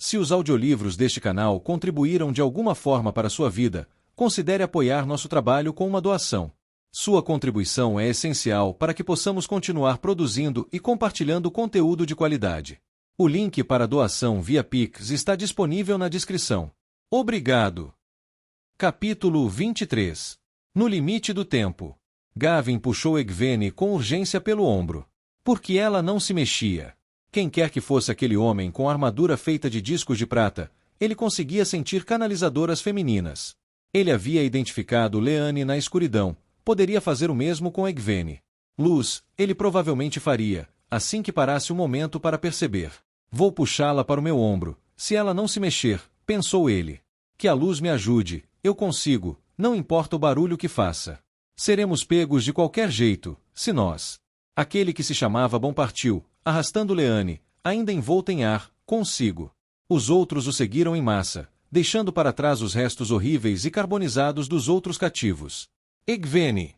Se os audiolivros deste canal contribuíram de alguma forma para a sua vida, considere apoiar nosso trabalho com uma doação. Sua contribuição é essencial para que possamos continuar produzindo e compartilhando conteúdo de qualidade. O link para a doação via Pix está disponível na descrição. Obrigado. Capítulo 23. No limite do tempo. Gavin puxou Egwene com urgência pelo ombro. Porque ela não se mexia. Quem quer que fosse aquele homem com armadura feita de discos de prata, ele conseguia sentir canalizadoras femininas. Ele havia identificado Leane na escuridão, poderia fazer o mesmo com Egwene. Luz, ele provavelmente faria, assim que parasse um momento para perceber. Vou puxá-la para o meu ombro, se ela não se mexer, pensou ele. Que a luz me ajude, eu consigo, não importa o barulho que faça. Seremos pegos de qualquer jeito, se nós. Aquele que se chamava Bom partiu, arrastando Leane, ainda envolta em ar, consigo. Os outros o seguiram em massa, deixando para trás os restos horríveis e carbonizados dos outros cativos. Egwene!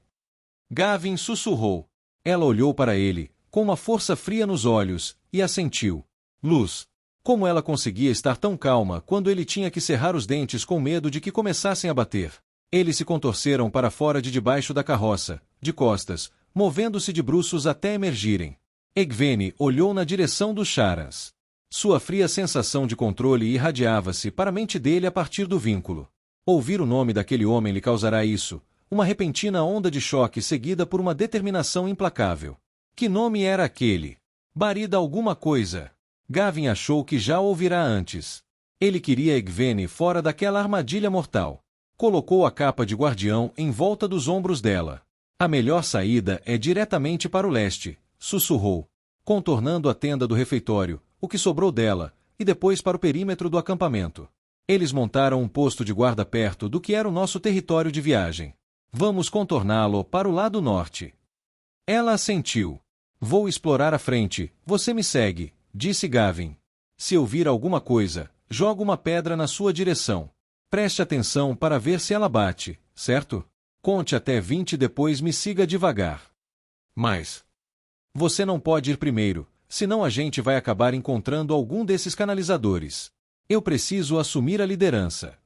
Gavin sussurrou. Ela olhou para ele, com uma força fria nos olhos, e assentiu. Luz! Como ela conseguia estar tão calma quando ele tinha que cerrar os dentes com medo de que começassem a bater? Eles se contorceram para fora de debaixo da carroça, de costas, movendo-se de bruços até emergirem. Egwene olhou na direção dos Charans. Sua fria sensação de controle irradiava-se para a mente dele a partir do vínculo. Ouvir o nome daquele homem lhe causará isso, uma repentina onda de choque seguida por uma determinação implacável. Que nome era aquele? Barida alguma coisa. Gavin achou que já o ouvirá antes. Ele queria Egwene fora daquela armadilha mortal. Colocou a capa de guardião em volta dos ombros dela. A melhor saída é diretamente para o leste, sussurrou, contornando a tenda do refeitório, o que sobrou dela, e depois para o perímetro do acampamento. Eles montaram um posto de guarda perto do que era o nosso território de viagem. Vamos contorná-lo para o lado norte. Ela assentiu. Vou explorar a frente, você me segue, disse Gavin. Se eu vir alguma coisa, jogo uma pedra na sua direção. Preste atenção para ver se ela bate, certo? Conte até 20 e depois me siga devagar. Mas você não pode ir primeiro, senão a gente vai acabar encontrando algum desses canalizadores. Eu preciso assumir a liderança.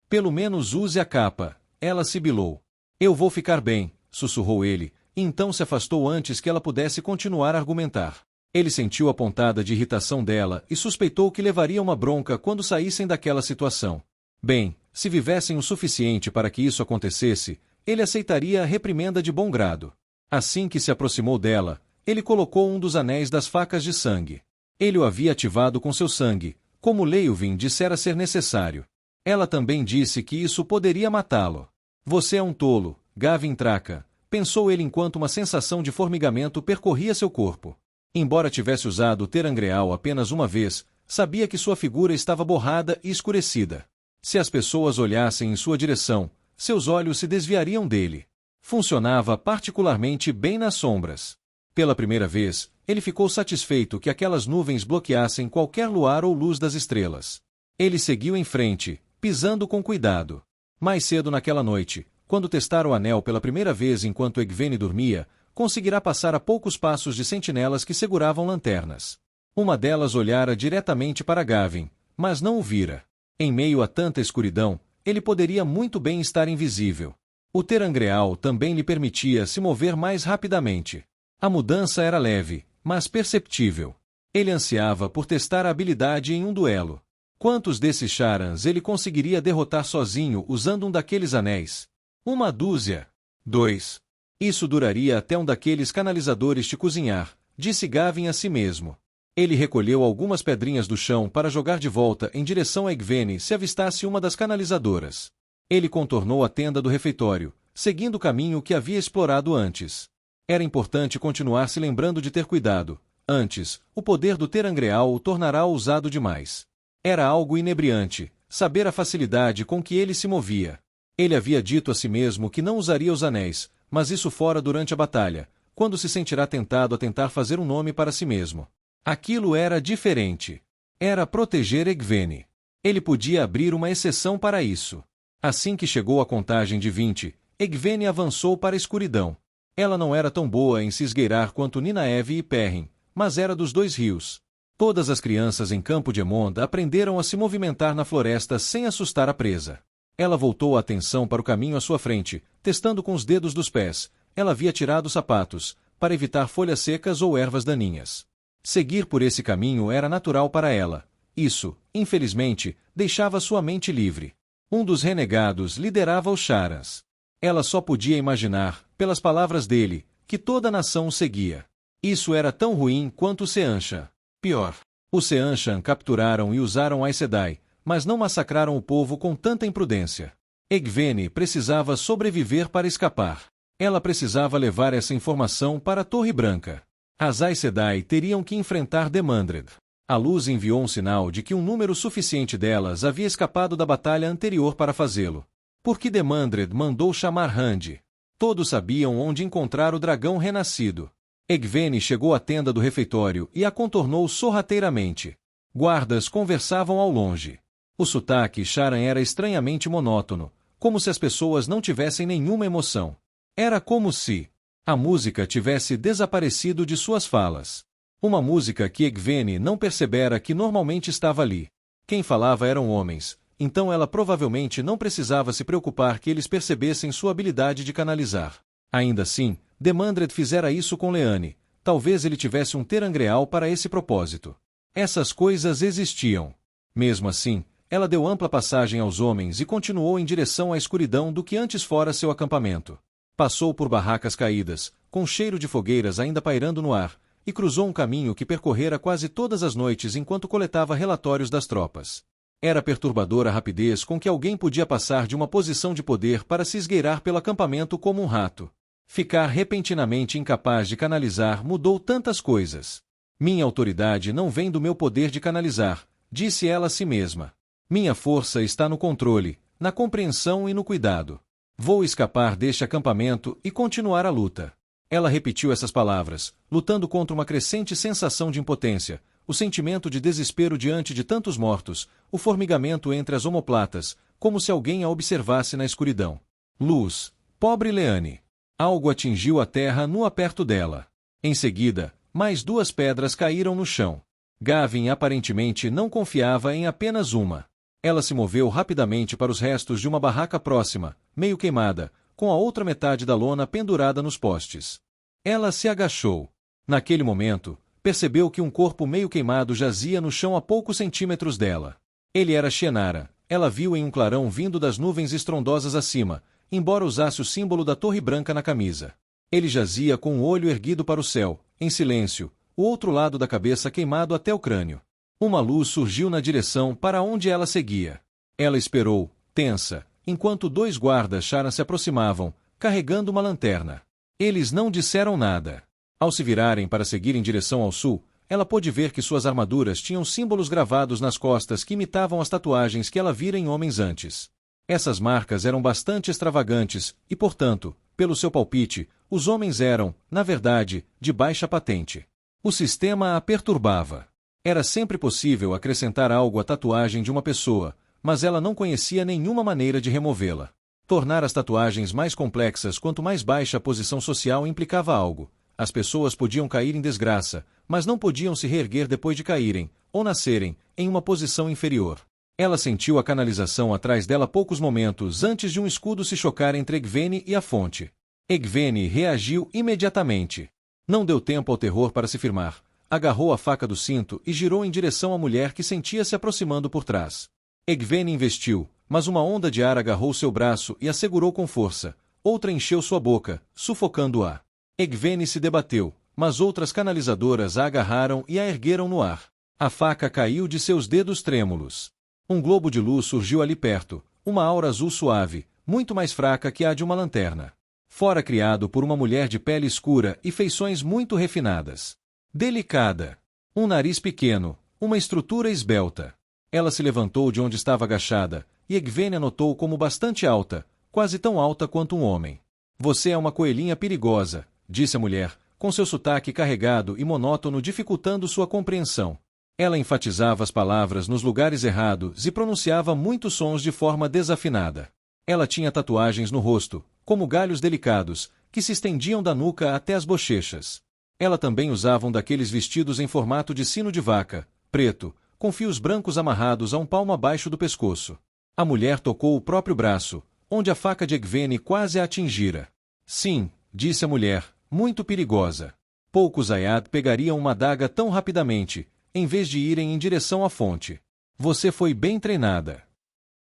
Pelo menos use a capa, ela sibilou. Eu vou ficar bem, sussurrou ele, e então se afastou antes que ela pudesse continuar a argumentar. Ele sentiu a pontada de irritação dela e suspeitou que levaria uma bronca quando saíssem daquela situação. Bem, se vivessem o suficiente para que isso acontecesse, ele aceitaria a reprimenda de bom grado. Assim que se aproximou dela, ele colocou um dos anéis das facas de sangue. Ele o havia ativado com seu sangue, como Leovin dissera ser necessário. Ela também disse que isso poderia matá-lo. Você é um tolo, Gavin Traca, pensou ele enquanto uma sensação de formigamento percorria seu corpo. Embora tivesse usado o terangreal apenas uma vez, sabia que sua figura estava borrada e escurecida. Se as pessoas olhassem em sua direção, seus olhos se desviariam dele. Funcionava particularmente bem nas sombras. Pela primeira vez, ele ficou satisfeito que aquelas nuvens bloqueassem qualquer luar ou luz das estrelas. Ele seguiu em frente, pisando com cuidado. Mais cedo naquela noite, quando testar o anel pela primeira vez enquanto Egwene dormia, conseguirá passar a poucos passos de sentinelas que seguravam lanternas. Uma delas olhara diretamente para Gavin, mas não o vira. Em meio a tanta escuridão, ele poderia muito bem estar invisível. O terangreal também lhe permitia se mover mais rapidamente. A mudança era leve, mas perceptível. Ele ansiava por testar a habilidade em um duelo. Quantos desses Charans ele conseguiria derrotar sozinho usando um daqueles anéis? 1 dúzia. 2. Isso duraria até um daqueles canalizadores te cozinhar, disse Gavin a si mesmo. Ele recolheu algumas pedrinhas do chão para jogar de volta em direção a Egwene se avistasse uma das canalizadoras. Ele contornou a tenda do refeitório, seguindo o caminho que havia explorado antes. Era importante continuar se lembrando de ter cuidado. Antes, o poder do terangreal o tornará ousado demais. Era algo inebriante, saber a facilidade com que ele se movia. Ele havia dito a si mesmo que não usaria os anéis, mas isso fora durante a batalha, quando se sentirá tentado a tentar fazer um nome para si mesmo. Aquilo era diferente. Era proteger Egwene. Ele podia abrir uma exceção para isso. Assim que chegou a contagem de 20, Egwene avançou para a escuridão. Ela não era tão boa em se esgueirar quanto Ninaeve e Perrin, mas era dos dois rios. Todas as crianças em Campo de Monde aprenderam a se movimentar na floresta sem assustar a presa. Ela voltou a atenção para o caminho à sua frente, testando com os dedos dos pés. Ela havia tirado os sapatos, para evitar folhas secas ou ervas daninhas. Seguir por esse caminho era natural para ela. Isso, infelizmente, deixava sua mente livre. Um dos renegados liderava os Charans. Ela só podia imaginar, pelas palavras dele, que toda a nação o seguia. Isso era tão ruim quanto o Seanchan. Pior. Os Seanchan capturaram e usaram Aes Sedai, mas não massacraram o povo com tanta imprudência. Egwene precisava sobreviver para escapar. Ela precisava levar essa informação para a Torre Branca. As Aes Sedai teriam que enfrentar Demandred. A luz enviou um sinal de que um número suficiente delas havia escapado da batalha anterior para fazê-lo. Porque Demandred mandou chamar Rand. Todos sabiam onde encontrar o dragão renascido. Egwene chegou à tenda do refeitório e a contornou sorrateiramente. Guardas conversavam ao longe. O sotaque Charan era estranhamente monótono, como se as pessoas não tivessem nenhuma emoção. Era como se a música tivesse desaparecido de suas falas. Uma música que Egwene não percebera que normalmente estava ali. Quem falava eram homens, então ela provavelmente não precisava se preocupar que eles percebessem sua habilidade de canalizar. Ainda assim, Demandred fizera isso com Leane. Talvez ele tivesse um terangreal para esse propósito. Essas coisas existiam. Mesmo assim, ela deu ampla passagem aos homens e continuou em direção à escuridão do que antes fora seu acampamento. Passou por barracas caídas, com cheiro de fogueiras ainda pairando no ar, e cruzou um caminho que percorrera quase todas as noites enquanto coletava relatórios das tropas. Era perturbadora a rapidez com que alguém podia passar de uma posição de poder para se esgueirar pelo acampamento como um rato. Ficar repentinamente incapaz de canalizar mudou tantas coisas. Minha autoridade não vem do meu poder de canalizar, disse ela a si mesma. Minha força está no controle, na compreensão e no cuidado. Vou escapar deste acampamento e continuar a luta. Ela repetiu essas palavras, lutando contra uma crescente sensação de impotência, o sentimento de desespero diante de tantos mortos, o formigamento entre as omoplatas, como se alguém a observasse na escuridão. Luz. Pobre Leane. Algo atingiu a terra nua perto dela. Em seguida, mais 2 pedras caíram no chão. Gavin aparentemente não confiava em apenas uma. Ela se moveu rapidamente para os restos de uma barraca próxima, meio queimada, com a outra metade da lona pendurada nos postes. Ela se agachou. Naquele momento, percebeu que um corpo meio queimado jazia no chão a poucos centímetros dela. Ele era Shennara. Ela viu em um clarão vindo das nuvens estrondosas acima, embora usasse o símbolo da Torre Branca na camisa. Ele jazia com o olho erguido para o céu, em silêncio, o outro lado da cabeça queimado até o crânio. Uma luz surgiu na direção para onde ela seguia. Ela esperou, tensa, enquanto 2 guardas Charan se aproximavam, carregando uma lanterna. Eles não disseram nada. Ao se virarem para seguir em direção ao sul, ela pôde ver que suas armaduras tinham símbolos gravados nas costas que imitavam as tatuagens que ela vira em homens antes. Essas marcas eram bastante extravagantes e, portanto, pelo seu palpite, os homens eram, na verdade, de baixa patente. O sistema a perturbava. Era sempre possível acrescentar algo à tatuagem de uma pessoa, mas ela não conhecia nenhuma maneira de removê-la. Tornar as tatuagens mais complexas quanto mais baixa a posição social implicava algo. As pessoas podiam cair em desgraça, mas não podiam se reerguer depois de caírem, ou nascerem, em uma posição inferior. Ela sentiu a canalização atrás dela poucos momentos antes de um escudo se chocar entre Egwene e a fonte. Egwene reagiu imediatamente. Não deu tempo ao terror para se firmar. Agarrou a faca do cinto e girou em direção à mulher que sentia se aproximando por trás. Egwene investiu, mas uma onda de ar agarrou seu braço e a segurou com força. Outra encheu sua boca, sufocando-a. Egwene se debateu, mas outras canalizadoras a agarraram e a ergueram no ar. A faca caiu de seus dedos trêmulos. Um globo de luz surgiu ali perto, uma aura azul suave, muito mais fraca que a de uma lanterna. Fora criado por uma mulher de pele escura e feições muito refinadas. Delicada. Um nariz pequeno, uma estrutura esbelta. Ela se levantou de onde estava agachada, e Egwene a notou como bastante alta, quase tão alta quanto um homem. Você é uma coelhinha perigosa, disse a mulher, com seu sotaque carregado e monótono dificultando sua compreensão. Ela enfatizava as palavras nos lugares errados e pronunciava muitos sons de forma desafinada. Ela tinha tatuagens no rosto, como galhos delicados, que se estendiam da nuca até as bochechas. Ela também usava um daqueles vestidos em formato de sino de vaca, preto, com fios brancos amarrados a um palmo abaixo do pescoço. A mulher tocou o próprio braço, onde a faca de Egvene quase a atingira. Sim, disse a mulher, muito perigosa. Poucos Ayad pegariam uma adaga tão rapidamente, em vez de irem em direção à fonte. Você foi bem treinada.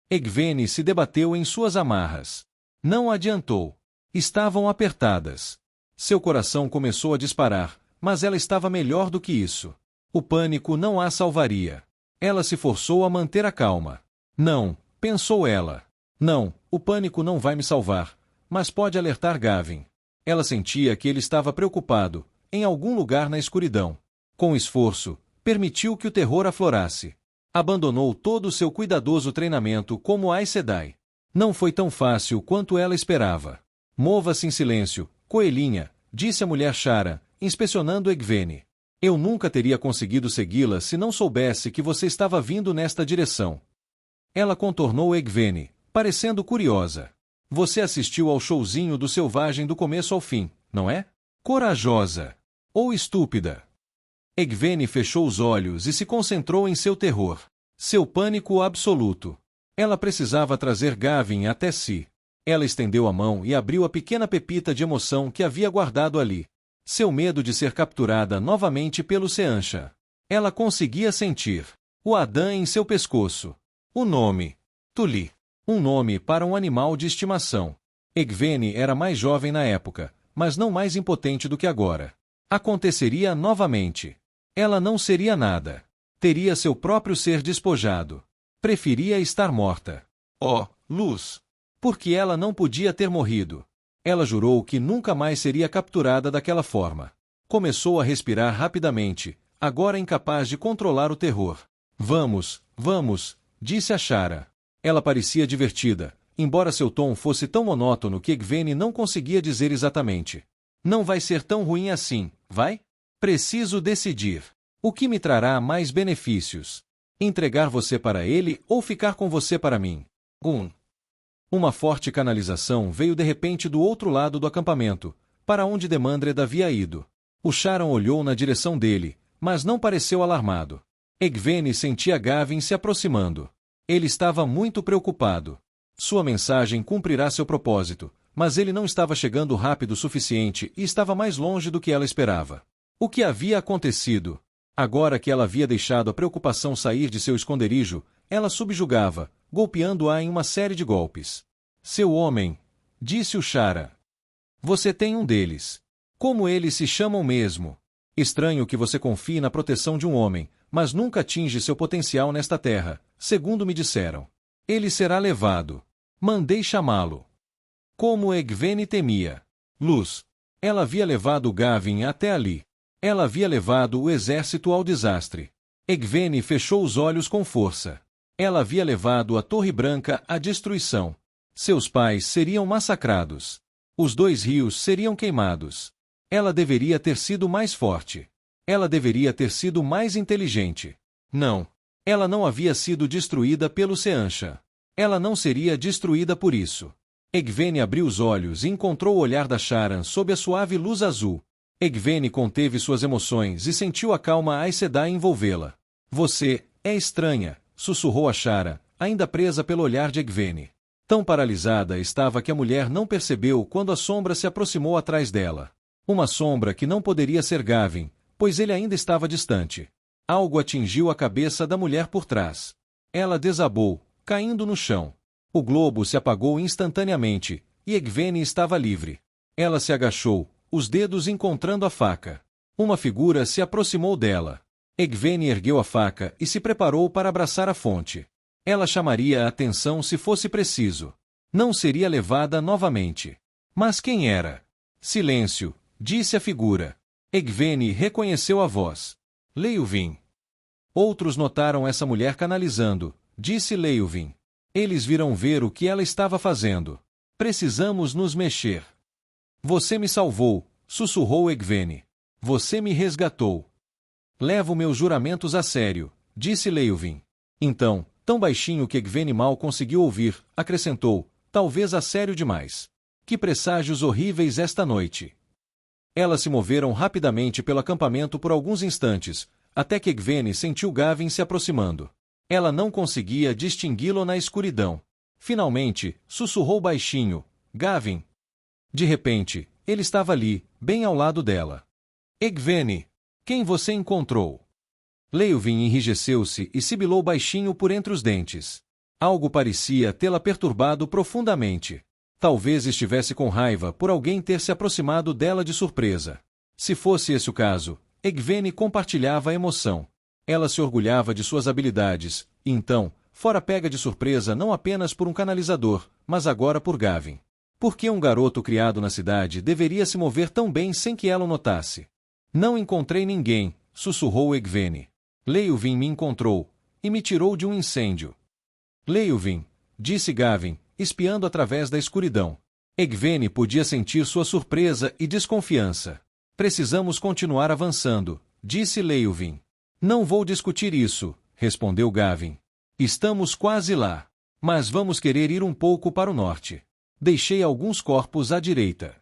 Egvene se debateu em suas amarras. Não adiantou. Estavam apertadas. Seu coração começou a disparar, mas ela estava melhor do que isso. O pânico não a salvaria. Ela se forçou a manter a calma. Não, pensou ela. Não, o pânico não vai me salvar, mas pode alertar Gavin. Ela sentia que ele estava preocupado, em algum lugar na escuridão. Com esforço, permitiu que o terror aflorasse. Abandonou todo o seu cuidadoso treinamento como Aes Sedai. Não foi tão fácil quanto ela esperava. Mova-se em silêncio, coelhinha, disse a mulher Shara, inspecionando Egvene. Eu nunca teria conseguido segui-la se não soubesse que você estava vindo nesta direção. Ela contornou Egvene, parecendo curiosa. Você assistiu ao showzinho do selvagem do começo ao fim, não é? Corajosa. Ou estúpida. Egvene fechou os olhos e se concentrou em seu terror. Seu pânico absoluto. Ela precisava trazer Gavin até si. Ela estendeu a mão e abriu a pequena pepita de emoção que havia guardado ali. Seu medo de ser capturada novamente pelo Seanchan. Ela conseguia sentir o Adã em seu pescoço. O nome. Tuli. Um nome para um animal de estimação. Egvene era mais jovem na época, mas não mais impotente do que agora. Aconteceria novamente. Ela não seria nada. Teria seu próprio ser despojado. Preferia estar morta. Oh, luz! Porque ela não podia ter morrido. Ela jurou que nunca mais seria capturada daquela forma. Começou a respirar rapidamente, agora incapaz de controlar o terror. Vamos, vamos, disse a Shara. Ela parecia divertida, embora seu tom fosse tão monótono que Egvene não conseguia dizer exatamente. Não vai ser tão ruim assim, vai? Preciso decidir. O que me trará mais benefícios? Entregar você para ele ou ficar com você para mim? Uma forte canalização veio de repente do outro lado do acampamento, para onde Demandred havia ido. O Charon olhou na direção dele, mas não pareceu alarmado. Egvene sentia Gavin se aproximando. Ele estava muito preocupado. Sua mensagem cumprirá seu propósito, mas ele não estava chegando rápido o suficiente e estava mais longe do que ela esperava. O que havia acontecido? Agora que ela havia deixado a preocupação sair de seu esconderijo, ela subjugava, golpeando-a em uma série de golpes. Seu homem, disse o Shara. Você tem um deles. Como eles se chamam mesmo? Estranho que você confie na proteção de um homem, mas nunca atinge seu potencial nesta terra, segundo me disseram. Ele será levado. Mandei chamá-lo. Como Egvene temia. Luz. Ela havia levado Gavin até ali. Ela havia levado o exército ao desastre. Egvene fechou os olhos com força. Ela havia levado a Torre Branca à destruição. Seus pais seriam massacrados. Os 2 rios seriam queimados. Ela deveria ter sido mais forte. Ela deveria ter sido mais inteligente. Não. Ela não havia sido destruída pelo Seanchan. Ela não seria destruída por isso. Egvene abriu os olhos e encontrou o olhar da Sharan sob a suave luz azul. Egvene conteve suas emoções e sentiu a calma Aes Sedai envolvê-la. Você é estranha, sussurrou a Shara, ainda presa pelo olhar de Egvene. Tão paralisada estava que a mulher não percebeu quando a sombra se aproximou atrás dela. Uma sombra que não poderia ser Gavin, pois ele ainda estava distante. Algo atingiu a cabeça da mulher por trás. Ela desabou, caindo no chão. O globo se apagou instantaneamente, e Egvene estava livre. Ela se agachou, os dedos encontrando a faca. Uma figura se aproximou dela. Egvene ergueu a faca e se preparou para abraçar a fonte. Ela chamaria a atenção se fosse preciso. Não seria levada novamente. Mas quem era? Silêncio, disse a figura. Egvene reconheceu a voz. Leuvin. Outros notaram essa mulher canalizando, disse Leuvin. Eles viram ver o que ela estava fazendo. Precisamos nos mexer. Você me salvou, sussurrou Egvene. Você me resgatou. Levo meus juramentos a sério, disse Leuvin. Então, tão baixinho que Egvene mal conseguiu ouvir, acrescentou, talvez a sério demais. Que presságios horríveis esta noite. Elas se moveram rapidamente pelo acampamento por alguns instantes, até que Egwene sentiu Gavin se aproximando. Ela não conseguia distingui-lo na escuridão. Finalmente, sussurrou baixinho, Gavin. De repente, ele estava ali, bem ao lado dela. Egwene, quem você encontrou? Leofwin enrijeceu-se e sibilou baixinho por entre os dentes. Algo parecia tê-la perturbado profundamente. Talvez estivesse com raiva por alguém ter se aproximado dela de surpresa. Se fosse esse o caso, Egwene compartilhava a emoção. Ela se orgulhava de suas habilidades, e então, fora pega de surpresa não apenas por um canalizador, mas agora por Gavin. Por que um garoto criado na cidade deveria se mover tão bem sem que ela o notasse? Não encontrei ninguém, sussurrou Egwene. Leofwin me encontrou, e me tirou de um incêndio. Leofwin, disse Gavin, espiando através da escuridão. Egwene podia sentir sua surpresa e desconfiança. Precisamos continuar avançando, disse Leofwin. Não vou discutir isso, respondeu Gavin. Estamos quase lá. Mas vamos querer ir um pouco para o norte. Deixei alguns corpos à direita.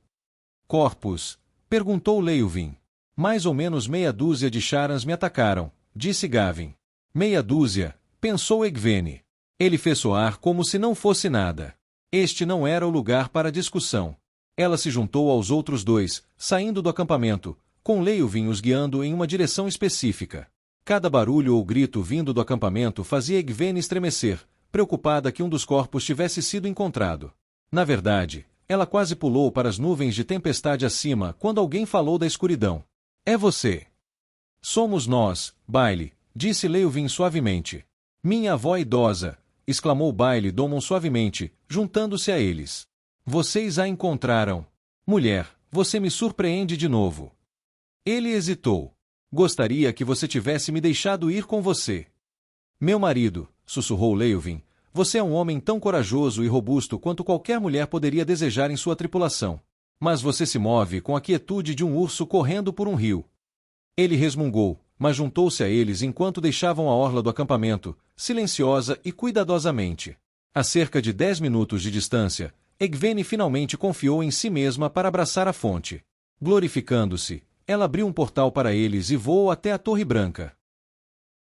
Corpos? Perguntou Leofwin. Mais ou menos meia dúzia de Charans me atacaram, disse Gavin. Meia dúzia, pensou Egwene. Ele fez soar como se não fosse nada. Este não era o lugar para discussão. Ela se juntou aos outros dois, saindo do acampamento, com Leofwin os guiando em uma direção específica. Cada barulho ou grito vindo do acampamento fazia Egwene estremecer, preocupada que um dos corpos tivesse sido encontrado. Na verdade, ela quase pulou para as nuvens de tempestade acima quando alguém falou da escuridão. É você. Somos nós, Baile, disse Leofwin suavemente. Minha avó idosa, exclamou Baile Domon suavemente, juntando-se a eles. Vocês a encontraram. Mulher, você me surpreende de novo. Ele hesitou. Gostaria que você tivesse me deixado ir com você. Meu marido, sussurrou Leofwin, você é um homem tão corajoso e robusto quanto qualquer mulher poderia desejar em sua tripulação. Mas você se move com a quietude de um urso correndo por um rio. Ele resmungou, mas juntou-se a eles enquanto deixavam a orla do acampamento, silenciosa e cuidadosamente. A cerca de 10 minutos de distância, Egwene finalmente confiou em si mesma para abraçar a fonte. Glorificando-se, ela abriu um portal para eles e voou até a Torre Branca.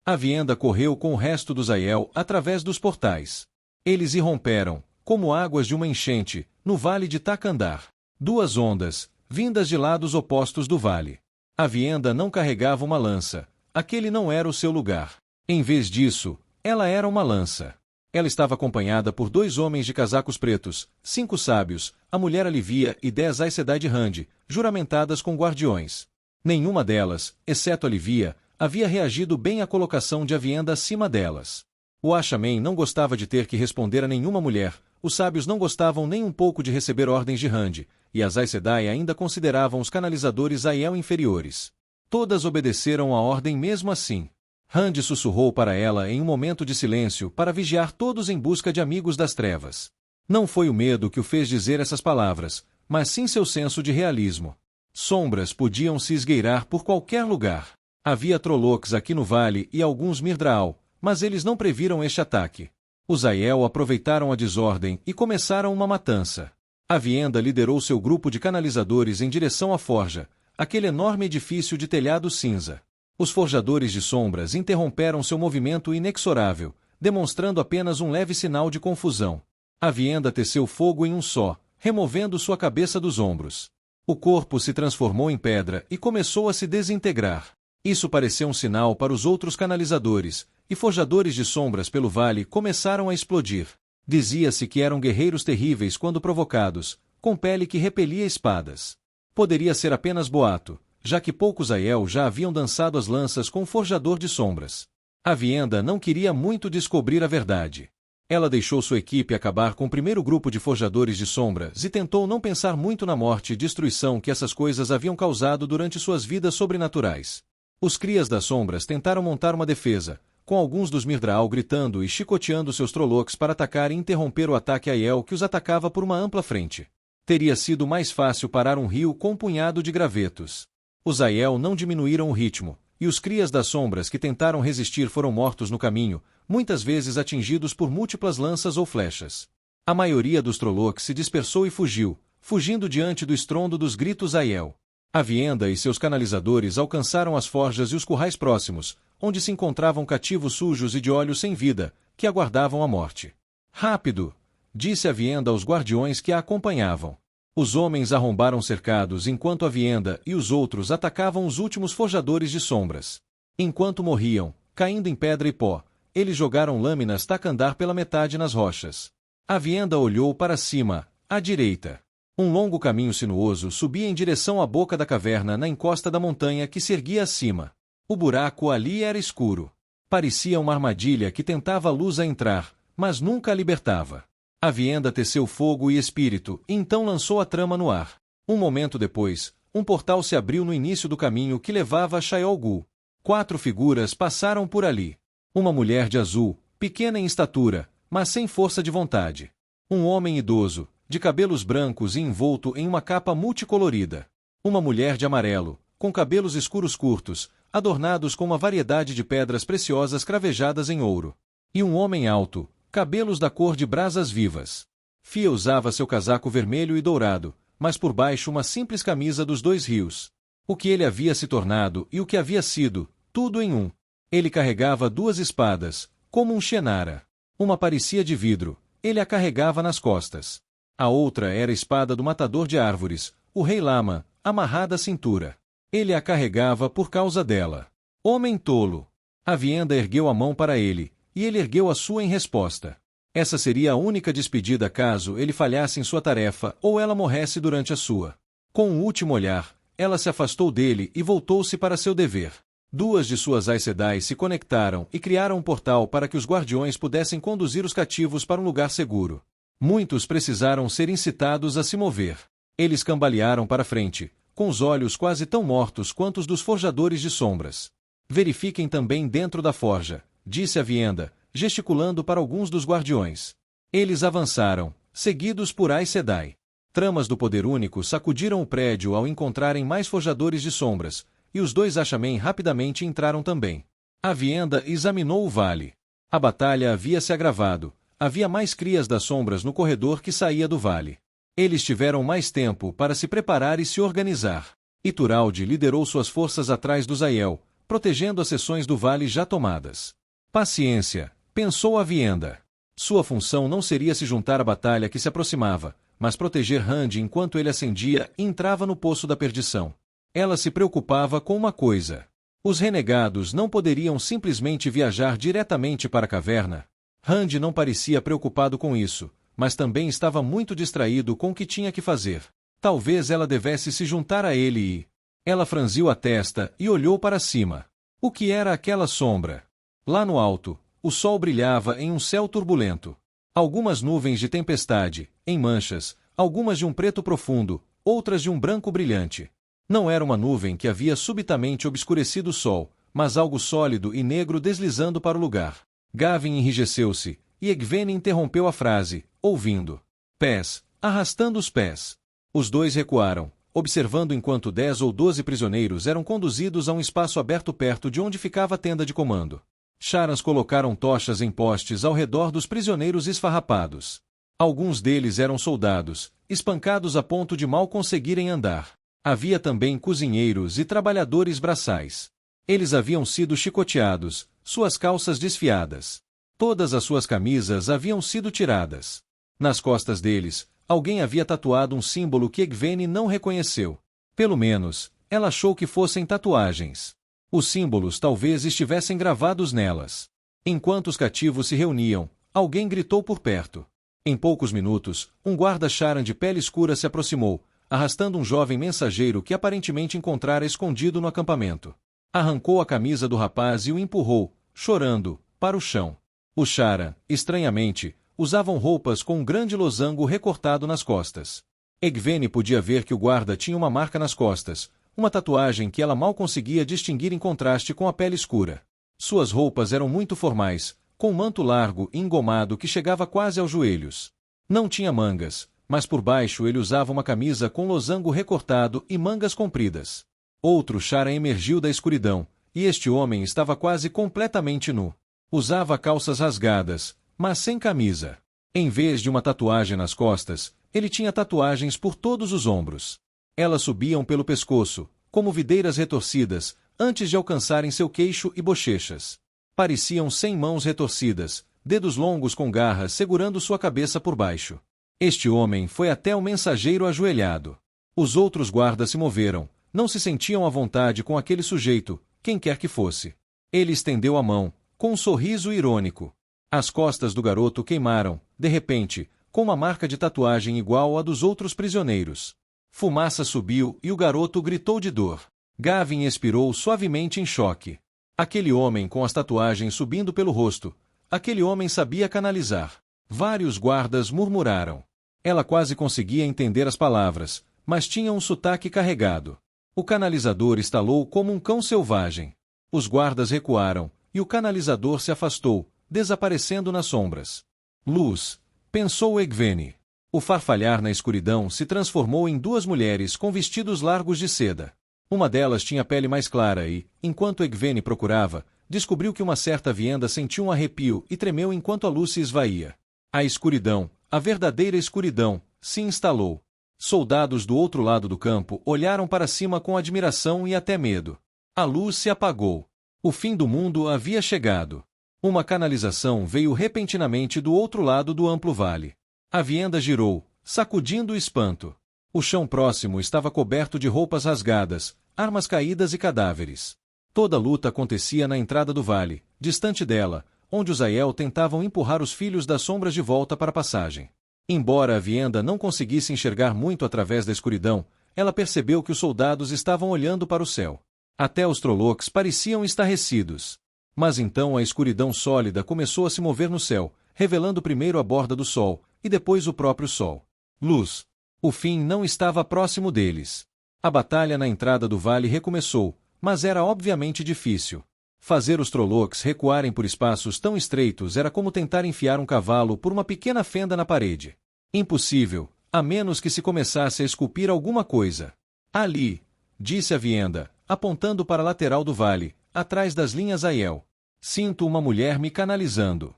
A Vienda correu com o resto dos Aiel através dos portais. Eles irromperam, como águas de uma enchente, no vale de Takandar. Duas ondas, vindas de lados opostos do vale. A Vienda não carregava uma lança. Aquele não era o seu lugar. Em vez disso, ela era uma lança. Ela estava acompanhada por 2 homens de casacos pretos, 5 sábios, a mulher Alivia e 10 Aes Sedai de Hand, juramentadas com guardiões. Nenhuma delas, exceto Alivia, havia reagido bem à colocação de Avienda acima delas. O Ashamen não gostava de ter que responder a nenhuma mulher, os sábios não gostavam nem um pouco de receber ordens de Hand, e as Aes Sedai ainda consideravam os canalizadores Aiel inferiores. Todas obedeceram à ordem mesmo assim. Hand sussurrou para ela em um momento de silêncio para vigiar todos em busca de amigos das trevas. Não foi o medo que o fez dizer essas palavras, mas sim seu senso de realismo. Sombras podiam se esgueirar por qualquer lugar. Havia Trollocs aqui no vale e alguns Mirdraal, mas eles não previram este ataque. Os Aiel aproveitaram a desordem e começaram uma matança. A Vienda liderou seu grupo de canalizadores em direção à forja, aquele enorme edifício de telhado cinza. Os forjadores de sombras interromperam seu movimento inexorável, demonstrando apenas um leve sinal de confusão. A Vienda teceu fogo em um só, removendo sua cabeça dos ombros. O corpo se transformou em pedra e começou a se desintegrar. Isso pareceu um sinal para os outros canalizadores, e forjadores de sombras pelo vale começaram a explodir. Dizia-se que eram guerreiros terríveis quando provocados, com pele que repelia espadas. Poderia ser apenas boato, já que poucos Aiel já haviam dançado as lanças com o forjador de sombras. A Vienda não queria muito descobrir a verdade. Ela deixou sua equipe acabar com o primeiro grupo de forjadores de sombras e tentou não pensar muito na morte e destruição que essas coisas haviam causado durante suas vidas sobrenaturais. Os Crias das Sombras tentaram montar uma defesa, com alguns dos Mirdraal gritando e chicoteando seus Trollocs para atacar e interromper o ataque Aiel que os atacava por uma ampla frente. Teria sido mais fácil parar um rio com um punhado de gravetos. Os Aiel não diminuíram o ritmo, e os Crias das Sombras que tentaram resistir foram mortos no caminho, muitas vezes atingidos por múltiplas lanças ou flechas. A maioria dos Trollocs se dispersou e fugiu, fugindo diante do estrondo dos gritos Aiel. Avienda e seus canalizadores alcançaram as forjas e os currais próximos, onde se encontravam cativos sujos e de olhos sem vida, que aguardavam a morte. Rápido! Disse Avienda aos guardiões que a acompanhavam. Os homens arrombaram cercados enquanto Avienda e os outros atacavam os últimos forjadores de sombras. Enquanto morriam, caindo em pedra e pó, eles jogaram lâminas tac-andar pela metade nas rochas. Avienda olhou para cima, à direita. Um longo caminho sinuoso subia em direção à boca da caverna na encosta da montanha que se erguia acima. O buraco ali era escuro. Parecia uma armadilha que tentava a luz a entrar, mas nunca a libertava. Avienda teceu fogo e espírito, e então lançou a trama no ar. Um momento depois, um portal se abriu no início do caminho que levava a Shayol Ghul. 4 figuras passaram por ali. Uma mulher de azul, pequena em estatura, mas sem força de vontade. Um homem idoso, de cabelos brancos e envolto em uma capa multicolorida. Uma mulher de amarelo, com cabelos escuros curtos, adornados com uma variedade de pedras preciosas cravejadas em ouro. E um homem alto, cabelos da cor de brasas vivas. Fia usava seu casaco vermelho e dourado, mas por baixo uma simples camisa dos 2 rios. O que ele havia se tornado e o que havia sido, tudo em um. Ele carregava 2 espadas, como um Shennara. Uma parecia de vidro, ele a carregava nas costas. A outra era a espada do matador de árvores, o rei Lama, amarrada à cintura. Ele a carregava por causa dela. Homem tolo! Avienda ergueu a mão para ele, e ele ergueu a sua em resposta. Essa seria a única despedida caso ele falhasse em sua tarefa ou ela morresse durante a sua. Com um último olhar, ela se afastou dele e voltou-se para seu dever. 2 de suas Aes Sedai se conectaram e criaram um portal para que os guardiões pudessem conduzir os cativos para um lugar seguro. Muitos precisaram ser incitados a se mover. Eles cambalearam para frente, com os olhos quase tão mortos quanto os dos forjadores de sombras. Verifiquem também dentro da forja, disse Avienda, gesticulando para alguns dos guardiões. Eles avançaram, seguidos por Aes Sedai. Tramas do poder único sacudiram o prédio ao encontrarem mais forjadores de sombras, e os 2 Ashamen rapidamente entraram também. Avienda examinou o vale. A batalha havia se agravado. Havia mais crias das sombras no corredor que saía do vale. Eles tiveram mais tempo para se preparar e se organizar. Ituralde liderou suas forças atrás dos Aiel, protegendo as seções do vale já tomadas. Paciência, pensou Avienda. Sua função não seria se juntar à batalha que se aproximava, mas proteger Rand enquanto ele ascendia e entrava no poço da perdição. Ela se preocupava com uma coisa. Os renegados não poderiam simplesmente viajar diretamente para a caverna. Rand não parecia preocupado com isso, mas também estava muito distraído com o que tinha que fazer. Talvez ela devesse se juntar a ele e... Ela franziu a testa e olhou para cima. O que era aquela sombra? Lá no alto, o sol brilhava em um céu turbulento. Algumas nuvens de tempestade, em manchas, algumas de um preto profundo, outras de um branco brilhante. Não era uma nuvem que havia subitamente obscurecido o sol, mas algo sólido e negro deslizando para o lugar. Gavin enrijeceu-se, e Egwene interrompeu a frase, ouvindo. Pés, arrastando os pés. Os 2 recuaram, observando enquanto 10 ou 12 prisioneiros eram conduzidos a um espaço aberto perto de onde ficava a tenda de comando. Charans colocaram tochas em postes ao redor dos prisioneiros esfarrapados. Alguns deles eram soldados, espancados a ponto de mal conseguirem andar. Havia também cozinheiros e trabalhadores braçais. Eles haviam sido chicoteados, suas calças desfiadas. Todas as suas camisas haviam sido tiradas. Nas costas deles, alguém havia tatuado um símbolo que Egwene não reconheceu. Pelo menos, ela achou que fossem tatuagens. Os símbolos talvez estivessem gravados nelas. Enquanto os cativos se reuniam, alguém gritou por perto. Em poucos minutos, um guarda-charan de pele escura se aproximou, arrastando um jovem mensageiro que aparentemente encontrara escondido no acampamento. Arrancou a camisa do rapaz e o empurrou, chorando, para o chão. Os charan, estranhamente, usavam roupas com um grande losango recortado nas costas. Egwene podia ver que o guarda tinha uma marca nas costas, uma tatuagem que ela mal conseguia distinguir em contraste com a pele escura. Suas roupas eram muito formais, com um manto largo e engomado que chegava quase aos joelhos. Não tinha mangas, mas por baixo ele usava uma camisa com losango recortado e mangas compridas. Outro charan emergiu da escuridão, e este homem estava quase completamente nu. Usava calças rasgadas, mas sem camisa. Em vez de uma tatuagem nas costas, ele tinha tatuagens por todos os ombros. Elas subiam pelo pescoço, como videiras retorcidas, antes de alcançarem seu queixo e bochechas. Pareciam 100 mãos retorcidas, dedos longos com garras segurando sua cabeça por baixo. Este homem foi até o mensageiro ajoelhado. Os outros guardas se moveram, não se sentiam à vontade com aquele sujeito, quem quer que fosse. Ele estendeu a mão, com um sorriso irônico. As costas do garoto queimaram, de repente, com uma marca de tatuagem igual à dos outros prisioneiros. Fumaça subiu e o garoto gritou de dor. Gavin expirou suavemente em choque. Aquele homem com as tatuagens subindo pelo rosto. Aquele homem sabia canalizar. Vários guardas murmuraram. Ela quase conseguia entender as palavras, mas tinha um sotaque carregado. O canalizador estalou como um cão selvagem. Os guardas recuaram, e o canalizador se afastou, desaparecendo nas sombras. Luz, pensou Egwene. O farfalhar na escuridão se transformou em duas mulheres com vestidos largos de seda. Uma delas tinha pele mais clara e, enquanto Egwene procurava, descobriu que uma certa vienda sentiu um arrepio e tremeu enquanto a luz se esvaía. A escuridão, a verdadeira escuridão, se instalou. Soldados do outro lado do campo olharam para cima com admiração e até medo. A luz se apagou. O fim do mundo havia chegado. Uma canalização veio repentinamente do outro lado do amplo vale. A vienda girou, sacudindo o espanto. O chão próximo estava coberto de roupas rasgadas, armas caídas e cadáveres. Toda a luta acontecia na entrada do vale, distante dela, onde os Aiel tentavam empurrar os filhos das sombras de volta para a passagem. Embora a vienda não conseguisse enxergar muito através da escuridão, ela percebeu que os soldados estavam olhando para o céu. Até os Trollocs pareciam estarrecidos. Mas então a escuridão sólida começou a se mover no céu, revelando primeiro a borda do sol, e depois o próprio sol. Luz. O fim não estava próximo deles. A batalha na entrada do vale recomeçou, mas era obviamente difícil. Fazer os Trollocs recuarem por espaços tão estreitos era como tentar enfiar um cavalo por uma pequena fenda na parede. Impossível, a menos que se começasse a esculpir alguma coisa. Ali, disse a vienda, apontando para a lateral do vale, atrás das linhas Aiel. Sinto uma mulher me canalizando.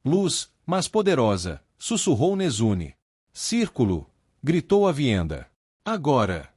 Luz, mas poderosa, sussurrou Nezune. Círculo, gritou a vienda. Agora.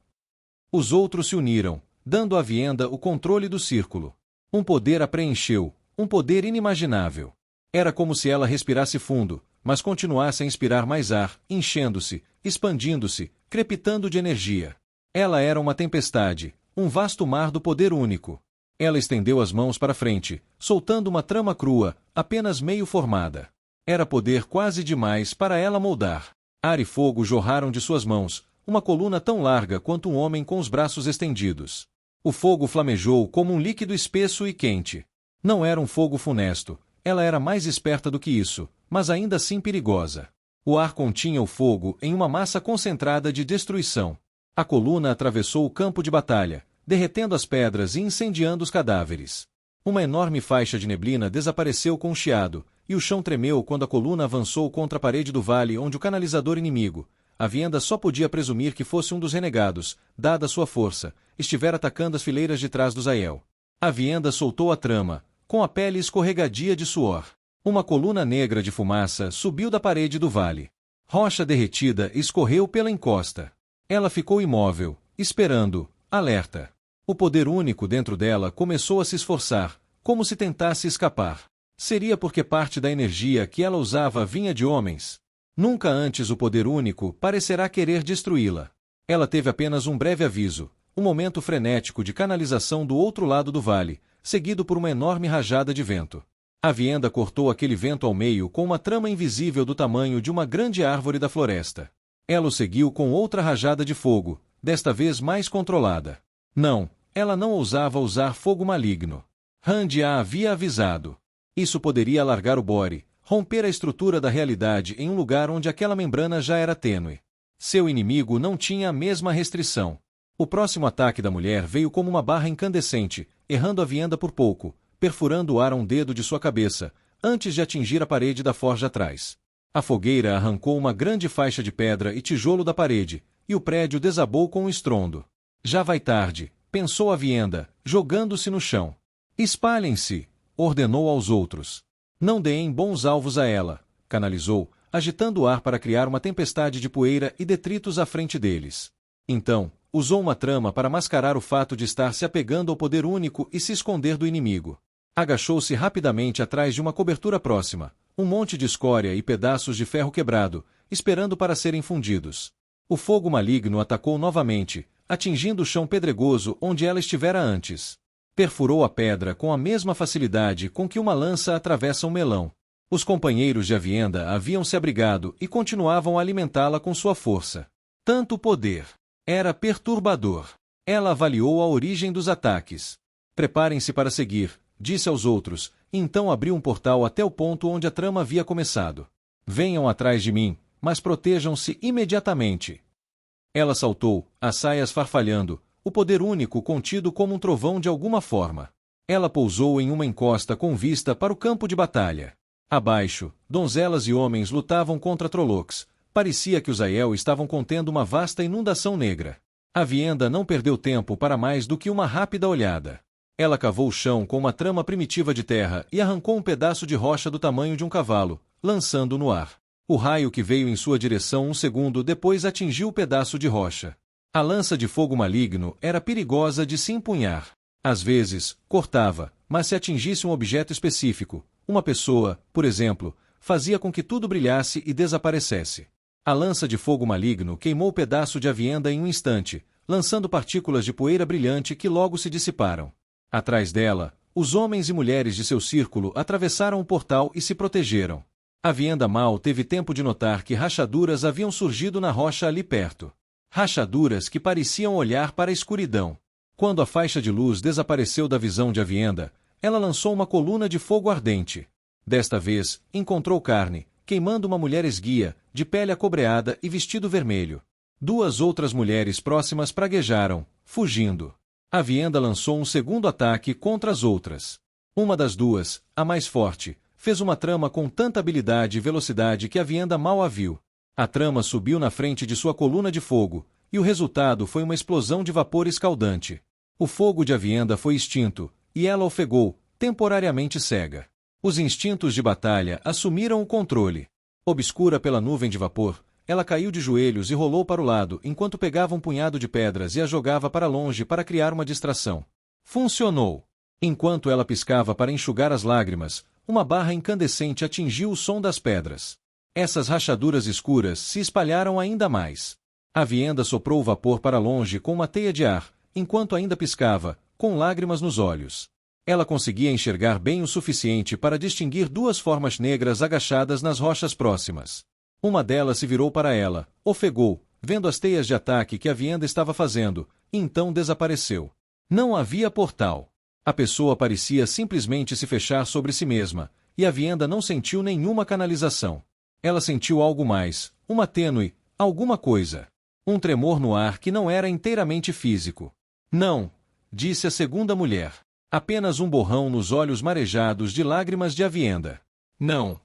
Os outros se uniram, dando à vienda o controle do círculo. Um poder a preencheu, um poder inimaginável. Era como se ela respirasse fundo, mas continuasse a inspirar mais ar, enchendo-se, expandindo-se, crepitando de energia. Ela era uma tempestade, um vasto mar do poder único. Ela estendeu as mãos para frente, soltando uma trama crua, apenas meio formada. Era poder quase demais para ela moldar. Ar e fogo jorraram de suas mãos, uma coluna tão larga quanto um homem com os braços estendidos. O fogo flamejou como um líquido espesso e quente. Não era um fogo funesto, ela era mais esperta do que isso, mas ainda assim perigosa. O ar continha o fogo em uma massa concentrada de destruição. A coluna atravessou o campo de batalha, derretendo as pedras e incendiando os cadáveres. Uma enorme faixa de neblina desapareceu com um chiado, e o chão tremeu quando a coluna avançou contra a parede do vale onde o canalizador inimigo, a vienda só podia presumir que fosse um dos renegados, dada sua força, estivera atacando as fileiras de trás dos Aiel. A vienda soltou a trama, com a pele escorregadia de suor. Uma coluna negra de fumaça subiu da parede do vale. Rocha derretida escorreu pela encosta. Ela ficou imóvel, esperando, alerta. O poder único dentro dela começou a se esforçar, como se tentasse escapar. Seria porque parte da energia que ela usava vinha de homens? Nunca antes o poder único parecerá querer destruí-la. Ela teve apenas um breve aviso, um momento frenético de canalização do outro lado do vale, seguido por uma enorme rajada de vento. A vienda cortou aquele vento ao meio com uma trama invisível do tamanho de uma grande árvore da floresta. Ela o seguiu com outra rajada de fogo, desta vez mais controlada. Não, ela não ousava usar fogo maligno. Rand a havia avisado. Isso poderia alargar o bore, romper a estrutura da realidade em um lugar onde aquela membrana já era tênue. Seu inimigo não tinha a mesma restrição. O próximo ataque da mulher veio como uma barra incandescente, errando a vienda por pouco, perfurando o ar a um dedo de sua cabeça, antes de atingir a parede da forja atrás. A fogueira arrancou uma grande faixa de pedra e tijolo da parede, e o prédio desabou com um estrondo. Já vai tarde, pensou a vienda, jogando-se no chão. Espalhem-se, ordenou aos outros. Não deem bons alvos a ela, canalizou, agitando o ar para criar uma tempestade de poeira e detritos à frente deles. Então, usou uma trama para mascarar o fato de estar se apegando ao poder único e se esconder do inimigo. Agachou-se rapidamente atrás de uma cobertura próxima, um monte de escória e pedaços de ferro quebrado, esperando para serem fundidos. O fogo maligno atacou novamente, atingindo o chão pedregoso onde ela estivera antes. Perfurou a pedra com a mesma facilidade com que uma lança atravessa um melão. Os companheiros de Aviendha haviam se abrigado e continuavam a alimentá-la com sua força. Tanto poder. Era perturbador. Ela avaliou a origem dos ataques. Preparem-se para seguir, disse aos outros, e então abriu um portal até o ponto onde a trama havia começado. Venham atrás de mim, mas protejam-se imediatamente. Ela saltou, as saias farfalhando, o poder único contido como um trovão de alguma forma. Ela pousou em uma encosta com vista para o campo de batalha. Abaixo, donzelas e homens lutavam contra Trollocs. Parecia que os Aiel estavam contendo uma vasta inundação negra. Aviendha não perdeu tempo para mais do que uma rápida olhada. Ela cavou o chão com uma trama primitiva de terra e arrancou um pedaço de rocha do tamanho de um cavalo, lançando-o no ar. O raio que veio em sua direção um segundo depois atingiu o pedaço de rocha. A lança de fogo maligno era perigosa de se empunhar. Às vezes, cortava, mas se atingisse um objeto específico, uma pessoa, por exemplo, fazia com que tudo brilhasse e desaparecesse. A lança de fogo maligno queimou o pedaço de Aviendha em um instante, lançando partículas de poeira brilhante que logo se dissiparam. Atrás dela, os homens e mulheres de seu círculo atravessaram o portal e se protegeram. Aviendha mal teve tempo de notar que rachaduras haviam surgido na rocha ali perto. Rachaduras que pareciam olhar para a escuridão. Quando a faixa de luz desapareceu da visão de Aviendha, ela lançou uma coluna de fogo ardente. Desta vez, encontrou carne, queimando uma mulher esguia, de pele acobreada e vestido vermelho. Duas outras mulheres próximas praguejaram, fugindo. Aviendha lançou um segundo ataque contra as outras. Uma das duas, a mais forte, fez uma trama com tanta habilidade e velocidade que Aviendha mal a viu. A trama subiu na frente de sua coluna de fogo, e o resultado foi uma explosão de vapor escaldante. O fogo de Aviendha foi extinto, e ela ofegou, temporariamente cega. Os instintos de batalha assumiram o controle. Obscura pela nuvem de vapor, ela caiu de joelhos e rolou para o lado enquanto pegava um punhado de pedras e a jogava para longe para criar uma distração. Funcionou. Enquanto ela piscava para enxugar as lágrimas, uma barra incandescente atingiu o som das pedras. Essas rachaduras escuras se espalharam ainda mais. Aviendha soprou o vapor para longe com uma teia de ar, enquanto ainda piscava, com lágrimas nos olhos. Ela conseguia enxergar bem o suficiente para distinguir duas formas negras agachadas nas rochas próximas. Uma delas se virou para ela, ofegou, vendo as teias de ataque que Aviendha estava fazendo, e então desapareceu. Não havia portal. A pessoa parecia simplesmente se fechar sobre si mesma, e Aviendha não sentiu nenhuma canalização. Ela sentiu algo mais, uma tênue, alguma coisa. Um tremor no ar que não era inteiramente físico. Não, disse a segunda mulher. Apenas um borrão nos olhos marejados de lágrimas de Aviendha. Não.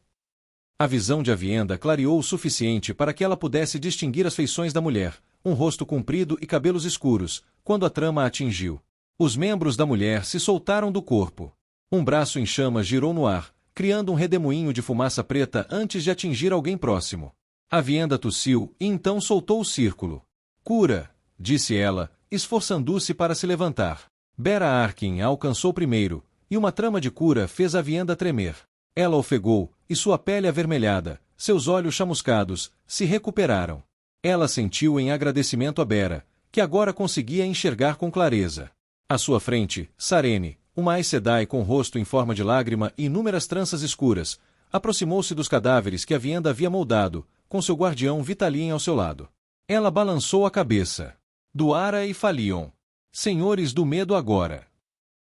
A visão de Aviendha clareou o suficiente para que ela pudesse distinguir as feições da mulher, um rosto comprido e cabelos escuros, quando a trama a atingiu. Os membros da mulher se soltaram do corpo. Um braço em chamas girou no ar, criando um redemoinho de fumaça preta antes de atingir alguém próximo. Aviendha tossiu e então soltou o círculo. Cura, disse ela, esforçando-se para se levantar. Bera Arkin a alcançou primeiro, e uma trama de cura fez Aviendha tremer. Ela ofegou, e sua pele avermelhada, seus olhos chamuscados, se recuperaram. Ela sentiu em agradecimento a Bera, que agora conseguia enxergar com clareza. À sua frente, Sarene, uma Aes Sedai com rosto em forma de lágrima e inúmeras tranças escuras, aproximou-se dos cadáveres que Aviendha havia moldado, com seu guardião Vitalin ao seu lado. Ela balançou a cabeça. Duara e Falion. Senhores do Medo agora.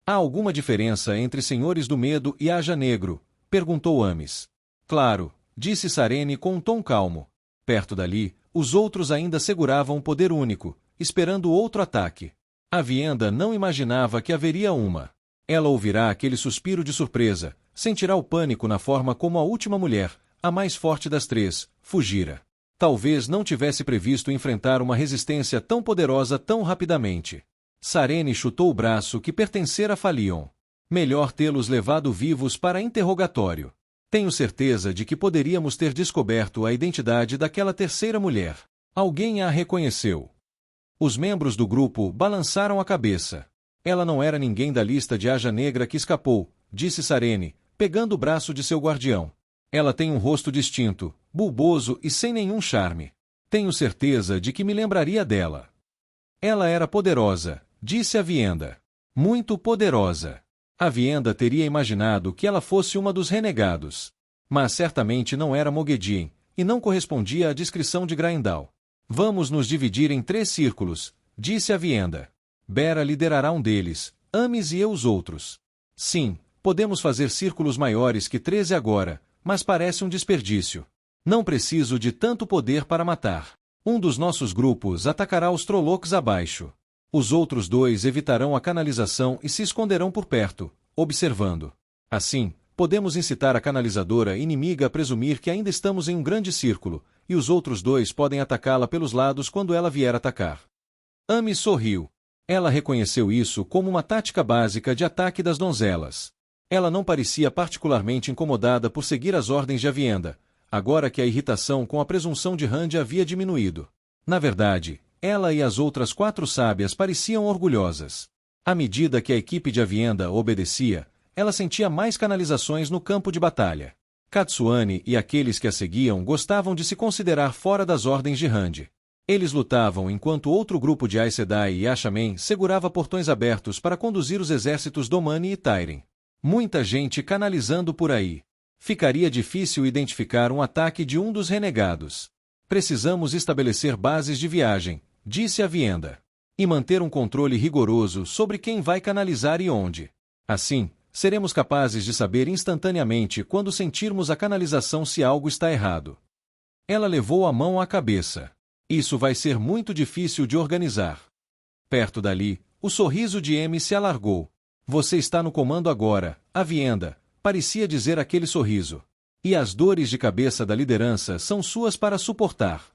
Há alguma diferença entre Senhores do Medo e Aja Negro? Perguntou Amis. Claro, disse Sarene com um tom calmo. Perto dali, os outros ainda seguravam o poder único, esperando outro ataque. Aviendha não imaginava que haveria uma. Ela ouvirá aquele suspiro de surpresa, sentirá o pânico na forma como a última mulher, a mais forte das três, fugira. Talvez não tivesse previsto enfrentar uma resistência tão poderosa tão rapidamente. Sarene chutou o braço que pertencera a Falion. Melhor tê-los levado vivos para interrogatório. Tenho certeza de que poderíamos ter descoberto a identidade daquela terceira mulher. Alguém a reconheceu. Os membros do grupo balançaram a cabeça. Ela não era ninguém da lista de Aja Negra que escapou, disse Sarene, pegando o braço de seu guardião. Ela tem um rosto distinto, bulboso e sem nenhum charme. Tenho certeza de que me lembraria dela. Ela era poderosa, disse a Vienda. Muito poderosa. A Vienda teria imaginado que ela fosse uma dos renegados. Mas certamente não era Moghedien, e não correspondia à descrição de Graendal. Vamos nos dividir em 3 círculos, disse a Vienda. Bera liderará um deles, Amis e eu os outros. Sim, podemos fazer círculos maiores que 13 agora, mas parece um desperdício. Não preciso de tanto poder para matar. Um dos nossos grupos atacará os Trollocs abaixo. Os outros 2 evitarão a canalização e se esconderão por perto, observando. Assim, podemos incitar a canalizadora inimiga a presumir que ainda estamos em um grande círculo, e os outros 2 podem atacá-la pelos lados quando ela vier atacar. Amy sorriu. Ela reconheceu isso como uma tática básica de ataque das donzelas. Ela não parecia particularmente incomodada por seguir as ordens de Avienda, agora que a irritação com a presunção de Rand havia diminuído. Na verdade, ela e as outras 4 sábias pareciam orgulhosas. À medida que a equipe de Avienda obedecia, ela sentia mais canalizações no campo de batalha. Katsuane e aqueles que a seguiam gostavam de se considerar fora das ordens de Rand. Eles lutavam enquanto outro grupo de Aes Sedai e Ashamen segurava portões abertos para conduzir os exércitos Domani e Tairen. Muita gente canalizando por aí. Ficaria difícil identificar um ataque de um dos renegados. Precisamos estabelecer bases de viagem, disse a Vienda. E manter um controle rigoroso sobre quem vai canalizar e onde. Assim, seremos capazes de saber instantaneamente quando sentirmos a canalização se algo está errado. Ela levou a mão à cabeça. Isso vai ser muito difícil de organizar. Perto dali, o sorriso de M se alargou. Você está no comando agora, a Vienda, parecia dizer aquele sorriso. E as dores de cabeça da liderança são suas para suportar.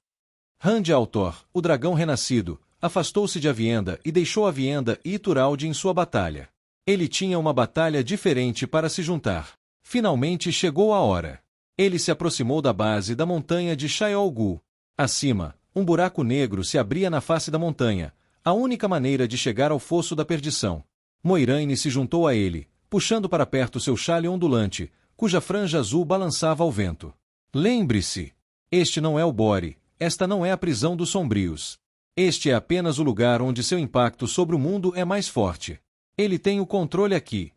Rand al'Thor, o dragão renascido, afastou-se de Avienda e deixou Avienda e Ituralde em sua batalha. Ele tinha uma batalha diferente para se juntar. Finalmente chegou a hora. Ele se aproximou da base da montanha de Shayol Ghul. Acima, um buraco negro se abria na face da montanha, a única maneira de chegar ao fosso da perdição. Moiraine se juntou a ele, puxando para perto seu chale ondulante, cuja franja azul balançava ao vento. Lembre-se! Este não é o Bore, esta não é a prisão dos sombrios. Este é apenas o lugar onde seu impacto sobre o mundo é mais forte. Ele tem o controle aqui.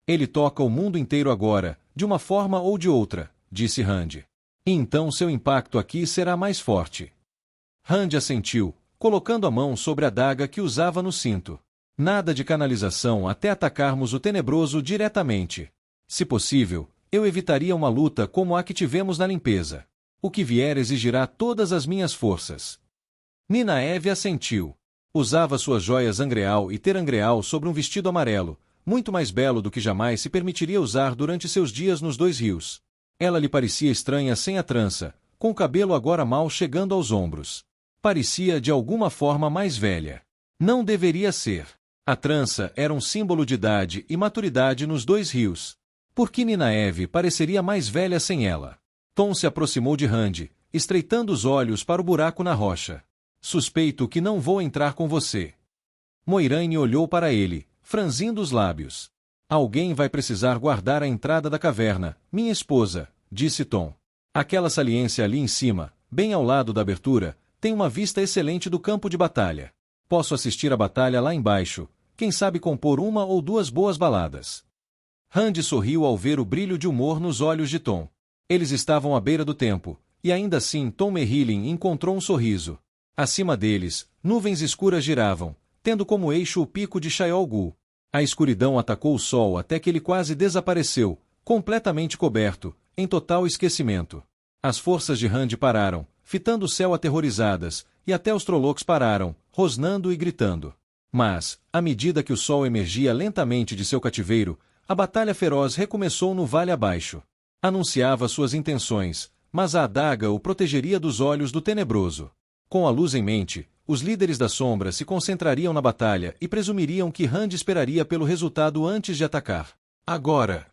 Ele toca o mundo inteiro agora, de uma forma ou de outra, disse Rand. E então seu impacto aqui será mais forte. Rand assentiu, colocando a mão sobre a adaga que usava no cinto. Nada de canalização até atacarmos o Tenebroso diretamente. Se possível, eu evitaria uma luta como a que tivemos na limpeza. O que vier exigirá todas as minhas forças. Ninaeve assentiu. Usava suas joias Angreal e Terangreal sobre um vestido amarelo, muito mais belo do que jamais se permitiria usar durante seus dias nos 2 rios. Ela lhe parecia estranha sem a trança, com o cabelo agora mal chegando aos ombros. Parecia de alguma forma mais velha. Não deveria ser. A trança era um símbolo de idade e maturidade nos 2 rios. Por que Ninaeve pareceria mais velha sem ela? Tom se aproximou de Rand, estreitando os olhos para o buraco na rocha. Suspeito que não vou entrar com você. Moiraine olhou para ele, franzindo os lábios. Alguém vai precisar guardar a entrada da caverna, minha esposa, disse Tom. Aquela saliência ali em cima, bem ao lado da abertura, tem uma vista excelente do campo de batalha. Posso assistir a batalha lá embaixo, quem sabe compor 1 ou 2 boas baladas. Rand sorriu ao ver o brilho de humor nos olhos de Tom. Eles estavam à beira do tempo, e ainda assim Tom Merrilin encontrou um sorriso. Acima deles, nuvens escuras giravam, tendo como eixo o pico de Shayol Ghul. A escuridão atacou o sol até que ele quase desapareceu, completamente coberto, em total esquecimento. As forças de Rand pararam, fitando o céu aterrorizadas, e até os Trollocs pararam, rosnando e gritando. Mas, à medida que o sol emergia lentamente de seu cativeiro, a batalha feroz recomeçou no vale abaixo. Anunciava suas intenções, mas a adaga o protegeria dos olhos do Tenebroso. Com a luz em mente, os líderes da sombra se concentrariam na batalha e presumiriam que Rand esperaria pelo resultado antes de atacar. Agora?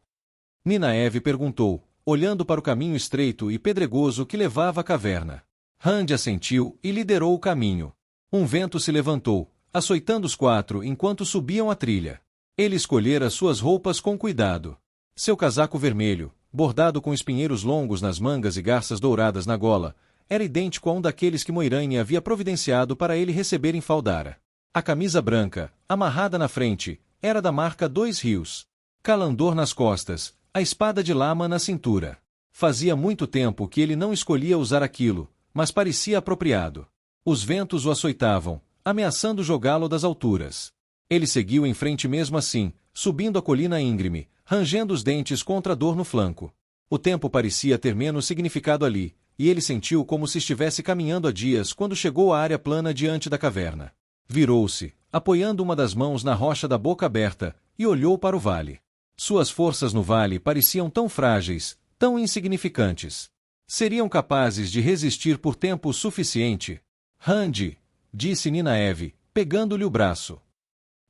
Ninaeve perguntou, olhando para o caminho estreito e pedregoso que levava à caverna. Rand assentiu e liderou o caminho. Um vento se levantou, açoitando os quatro enquanto subiam a trilha. Ele escolhera suas roupas com cuidado. Seu casaco vermelho, bordado com espinheiros longos nas mangas e garças douradas na gola, era idêntico a um daqueles que Moiraine havia providenciado para ele receber em Faldara. A camisa branca, amarrada na frente, era da marca Dois Rios. Calandor nas costas, a espada de lama na cintura. Fazia muito tempo que ele não escolhia usar aquilo, mas parecia apropriado. Os ventos o açoitavam, ameaçando jogá-lo das alturas. Ele seguiu em frente mesmo assim, subindo a colina íngreme, rangendo os dentes contra a dor no flanco. O tempo parecia ter menos significado ali, e ele sentiu como se estivesse caminhando há dias quando chegou à área plana diante da caverna. Virou-se, apoiando uma das mãos na rocha da boca aberta, e olhou para o vale. Suas forças no vale pareciam tão frágeis, tão insignificantes. Seriam capazes de resistir por tempo suficiente? Randy, disse Ninaeve, pegando-lhe o braço.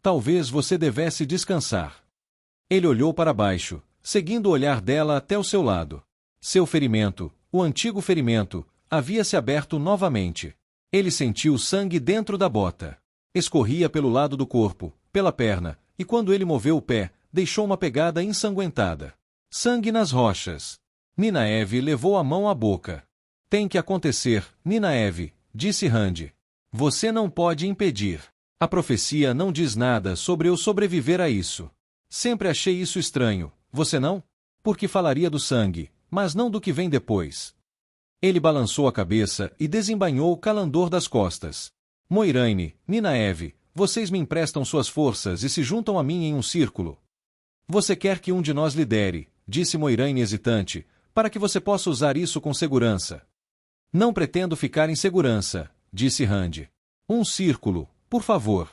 Talvez você devesse descansar. Ele olhou para baixo, seguindo o olhar dela até o seu lado. Seu ferimento, o antigo ferimento, havia se aberto novamente. Ele sentiu sangue dentro da bota. Escorria pelo lado do corpo, pela perna, e quando ele moveu o pé, deixou uma pegada ensanguentada. Sangue nas rochas. Ninaeve levou a mão à boca. Tem que acontecer, Ninaeve, disse Randy. Você não pode impedir. A profecia não diz nada sobre eu sobreviver a isso. Sempre achei isso estranho, você não? Porque falaria do sangue, mas não do que vem depois. Ele balançou a cabeça e desembainhou o Calandor das costas. Moiraine, Ninaeve, vocês me emprestam suas forças e se juntam a mim em um círculo. Você quer que um de nós lidere, disse Moiraine hesitante, para que você possa usar isso com segurança. Não pretendo ficar em segurança, disse Randy. Um círculo, por favor.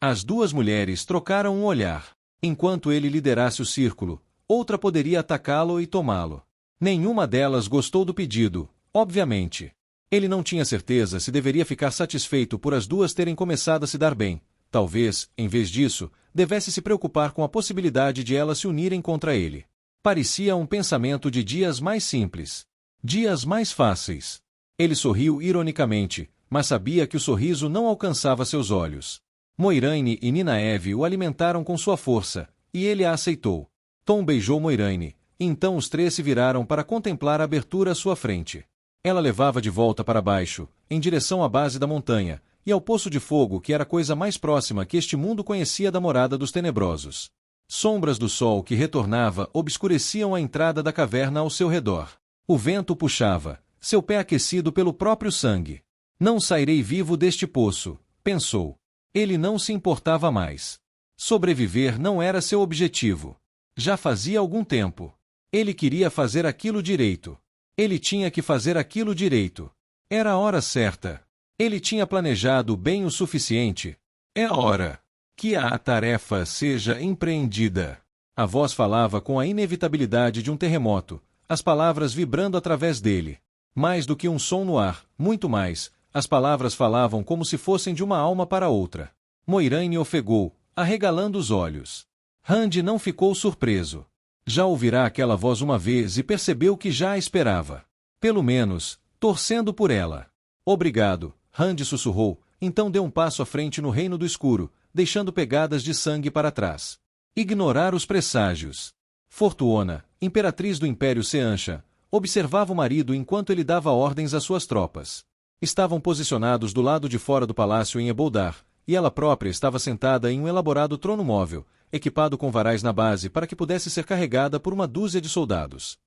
As duas mulheres trocaram um olhar. Enquanto ele liderasse o círculo, outra poderia atacá-lo e tomá-lo. Nenhuma delas gostou do pedido, obviamente. Ele não tinha certeza se deveria ficar satisfeito por as duas terem começado a se dar bem. Talvez, em vez disso, devesse se preocupar com a possibilidade de elas se unirem contra ele. Parecia um pensamento de dias mais simples. Dias mais fáceis. Ele sorriu ironicamente, mas sabia que o sorriso não alcançava seus olhos. Moiraine e Ninaeve o alimentaram com sua força, e ele a aceitou. Tom beijou Moiraine, então os três se viraram para contemplar a abertura à sua frente. Ela levava de volta para baixo, em direção à base da montanha, e ao poço de fogo que era a coisa mais próxima que este mundo conhecia da morada dos tenebrosos. Sombras do sol que retornava obscureciam a entrada da caverna ao seu redor. O vento puxava, seu pé aquecido pelo próprio sangue. Não sairei vivo deste poço, pensou. Ele não se importava mais. Sobreviver não era seu objetivo. Já fazia algum tempo. Ele queria fazer aquilo direito. Ele tinha que fazer aquilo direito. Era a hora certa. Ele tinha planejado bem o suficiente. É a hora que a tarefa seja empreendida. A voz falava com a inevitabilidade de um terremoto, as palavras vibrando através dele. Mais do que um som no ar, muito mais, as palavras falavam como se fossem de uma alma para outra. Moiraine ofegou, arregalando os olhos. Randy não ficou surpreso. Já ouvirá aquela voz uma vez e percebeu que já a esperava. Pelo menos, torcendo por ela. Obrigado, Randy sussurrou, então deu um passo à frente no reino do escuro, deixando pegadas de sangue para trás. Ignorar os presságios. Fortuona, imperatriz do Império Seanchan, observava o marido enquanto ele dava ordens às suas tropas. Estavam posicionados do lado de fora do palácio em Eboldar, e ela própria estava sentada em um elaborado trono móvel, equipado com varais na base para que pudesse ser carregada por uma dúzia de soldados.